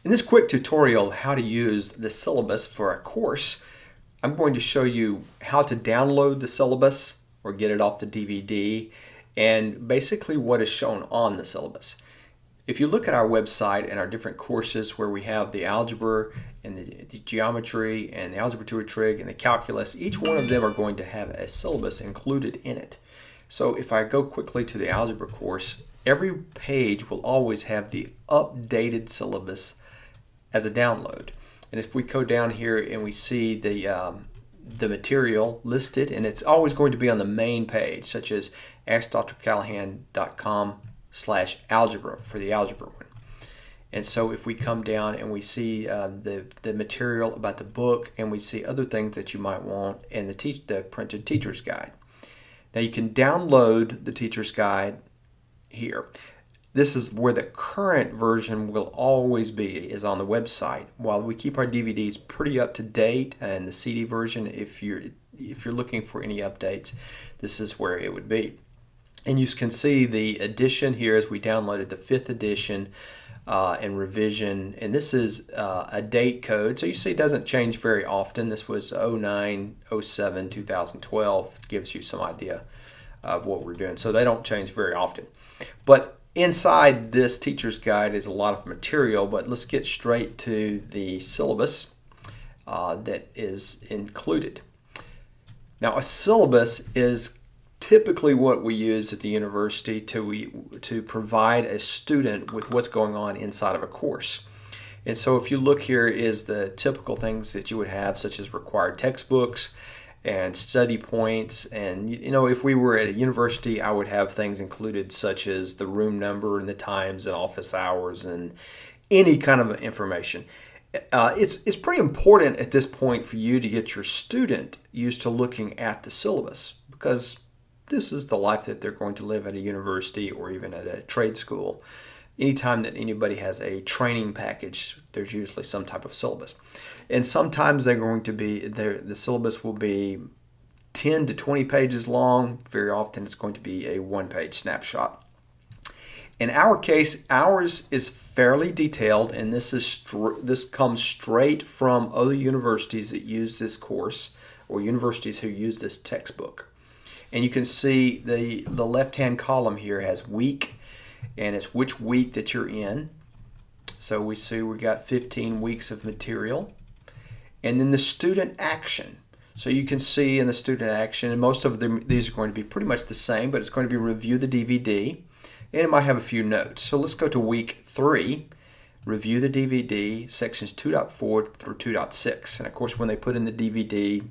In this quick tutorial how to use the syllabus for a course, I'm going to show you how to download the syllabus or get it off the DVD and basically what is shown on the syllabus. If you look at our website and our different courses where we have the algebra and the geometry and the algebra 2 trig and the calculus, each one of them are going to have a syllabus included in it. So if I go quickly to the algebra course, every page will always have the updated syllabus as a download. And if we go down here and we see the material listed, and it's always going to be on the main page, such as AskDrCallahan.com/algebra for the algebra one. And so if we come down and we see the material about the book, and we see other things that you might want, and the printed teacher's guide. Now you can download the teacher's guide here. This is where the current version will always be, is on the website. While we keep our DVDs pretty up to date, and the CD version, if you're looking for any updates, this is where it would be. And you can see the edition here as we downloaded the 5th edition and revision. And this is a date code, so you see it doesn't change very often. This was 09/07/2012, gives you some idea of what we're doing. So they don't change very often. But inside this teacher's guide is a lot of material, but let's get straight to the syllabus that is included. Now, a syllabus is typically what we use at the university to provide a student with what's going on inside of a course. And so if you look here is the typical things that you would have, such as required textbooks and study points. And if we were at a university, I would have things included such as the room number and the times and office hours and any kind of information. It's pretty important at this point for you to get your student used to looking at the syllabus, because this is the life that they're going to live at a university or even at a trade school. Anytime that anybody has a training package, there's usually some type of syllabus. And sometimes they're going to be, the syllabus will be 10 to 20 pages long. Very often it's going to be a one-page snapshot. In our case, ours is fairly detailed, and this comes straight from other universities that use this course or universities who use this textbook. And you can see the left-hand column here has week, and it's which week that you're in. So we see we got 15 weeks of material. And then the student action. So you can see in the student action, and most of them, these are going to be pretty much the same, but it's going to be review the DVD, and it might have a few notes. So let's go to week 3, review the DVD, sections 2.4 through 2.6. And of course, when they put in the DVD,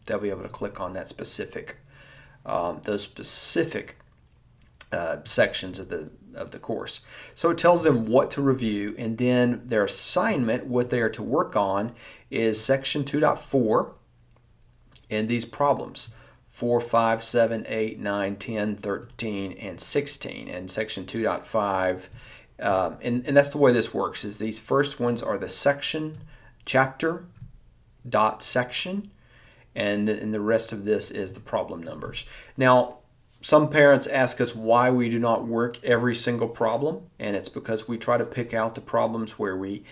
they'll be able to click on that specific, those specific sections of the course. So it tells them what to review, and then their assignment, what they are to work on, is section 2.4 and these problems 4, 5, 7, 8, 9, 10, 13, and 16. And section 2.5, and that's the way this works, is these first ones are the section, chapter, dot section, and the rest of this is the problem numbers. Now, some parents ask us why we do not work every single problem, and it's because we try to pick out the problems where we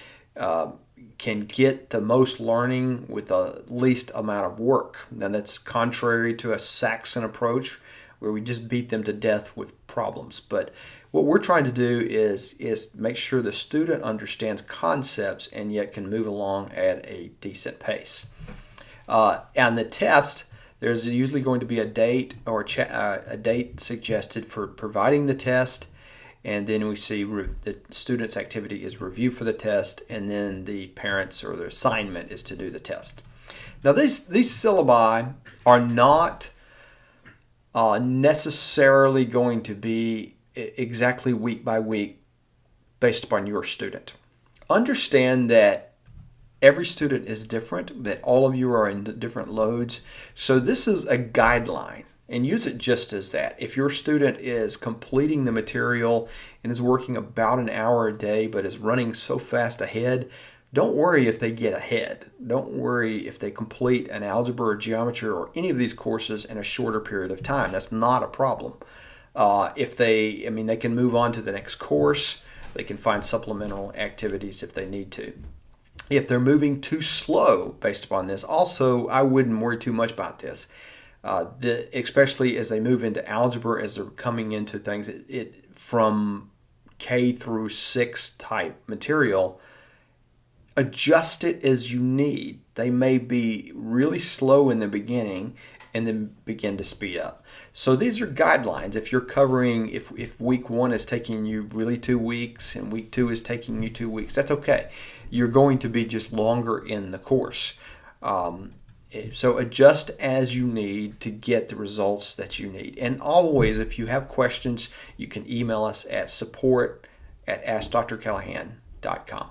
can get the most learning with the least amount of work. And that's contrary to a Saxon approach where we just beat them to death with problems. But what we're trying to do is make sure the student understands concepts and yet can move along at a decent pace. And the test, there's usually going to be a date or a date suggested for providing the test, and then we see the student's activity is review for the test, and then the parents or their assignment is to do the test. Now these syllabi are not necessarily going to be exactly week by week based upon your student. Understand that every student is different, that all of you are in different loads. So this is a guideline, and use it just as that. If your student is completing the material and is working about an hour a day but is running so fast ahead, don't worry if they get ahead. Don't worry if they complete an algebra or geometry or any of these courses in a shorter period of time. That's not a problem. They can move on to the next course. They can find supplemental activities if they need to. If they're moving too slow based upon this, also I wouldn't worry too much about this. Especially as they move into algebra, as they're coming into things from K through 6 type material, adjust it as you need. They may be really slow in the beginning and then begin to speed up. So these are guidelines. If you're covering, if week 1 is taking you really 2 weeks and week 2 is taking you 2 weeks, that's okay. You're going to be just longer in the course. So adjust as you need to get the results that you need. And always, if you have questions, you can email us at support@AskDrCallahan.com.